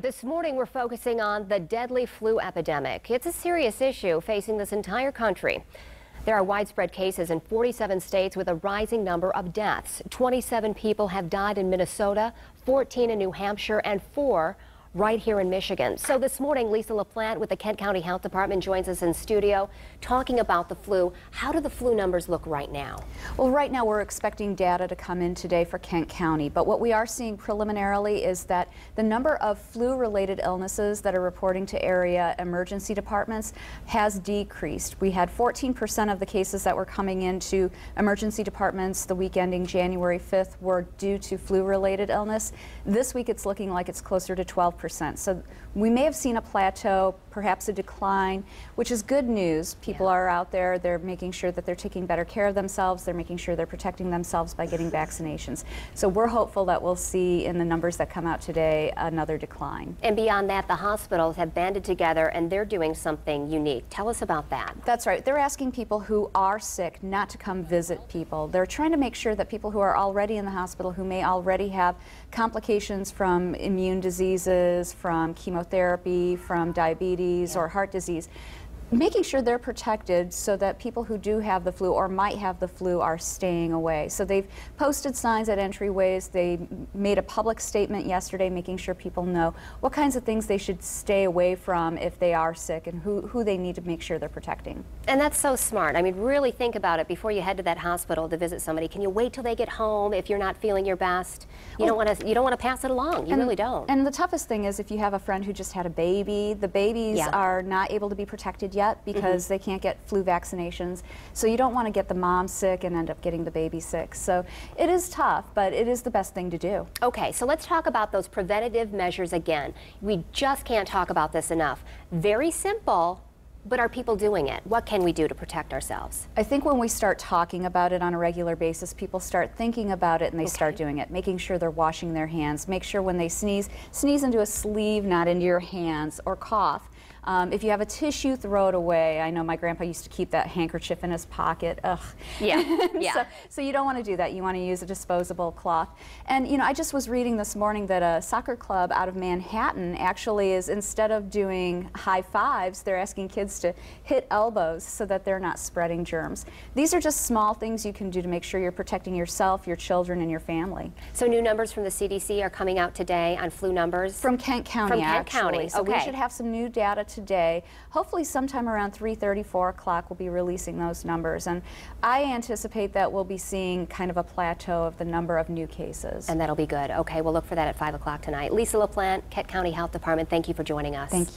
This morning, we're focusing on the deadly flu epidemic. It's a serious issue facing this entire country. There are widespread cases in 47 states with a rising number of deaths. 27 people have died in Minnesota, 14 in New Hampshire, and 4 right here in Michigan. So this morning, Lisa LaPlante with the Kent County Health Department joins us in studio talking about the flu. How do the flu numbers look right now? Well, right now we're expecting data to come in today for Kent County, but what we are seeing preliminarily is that the number of flu-related illnesses that are reporting to area emergency departments has decreased. We had 14% of the cases that were coming into emergency departments the week ending January 5th were due to flu-related illness. This week it's looking like it's closer to 12%. So we may have seen a plateau, perhaps a decline, which is good news. People are out there, they're making sure that they're taking better care of themselves, they're making sure they're protecting themselves by getting vaccinations. So we're hopeful that we'll see in the numbers that come out today another decline. And beyond that, the hospitals have banded together and they're doing something unique. Tell us about that. That's right. They're asking people who are sick not to come visit people. They're trying to make sure that people who are already in the hospital, who may already have complications from immune diseases, from chemotherapy, from diabetes or heart disease, making sure they're protected so that people who do have the flu or might have the flu are staying away. So they've posted signs at entryways. They made a public statement yesterday making sure people know what kinds of things they should stay away from if they are sick and who they need to make sure they're protecting. And that's so smart. I mean, really think about it before you head to that hospital to visit somebody. Can you wait till they get home if you're not feeling your best? You don't want to pass it along. You really don't. And the toughest thing is if you have a friend who just had a baby, the babies are not able to be protected yet because they can't get flu vaccinations. So you don't want to get the mom sick and end up getting the baby sick. So it is tough, but it is the best thing to do. Okay, so let's talk about those preventative measures again. We just can't talk about this enough. Very simple, but are people doing it? What can we do to protect ourselves? I think when we start talking about it on a regular basis, people start thinking about it and they start doing it, making sure they're washing their hands, make sure when they sneeze into a sleeve, not into your hands, or cough. If you have a tissue, throw it away. I know my grandpa used to keep that handkerchief in his pocket. Ugh. Yeah. So you don't want to do that. You want to use a disposable cloth. And you know, I just was reading this morning that a soccer club out of Manhattan actually is, instead of doing high fives, they're asking kids to hit elbows so that they're not spreading germs. These are just small things you can do to make sure you're protecting yourself, your children, and your family. So new numbers from the CDC are coming out today on flu numbers? From Kent County, From Kent County, So we should have some new data today. Hopefully sometime around 3:30, 4 o'clock we'll be releasing those numbers, and I anticipate that we'll be seeing kind of a plateau of the number of new cases. And that'll be good. Okay, we'll look for that at 5 o'clock tonight. Lisa LaPlante, Kent County Health Department, thank you for joining us. Thank you.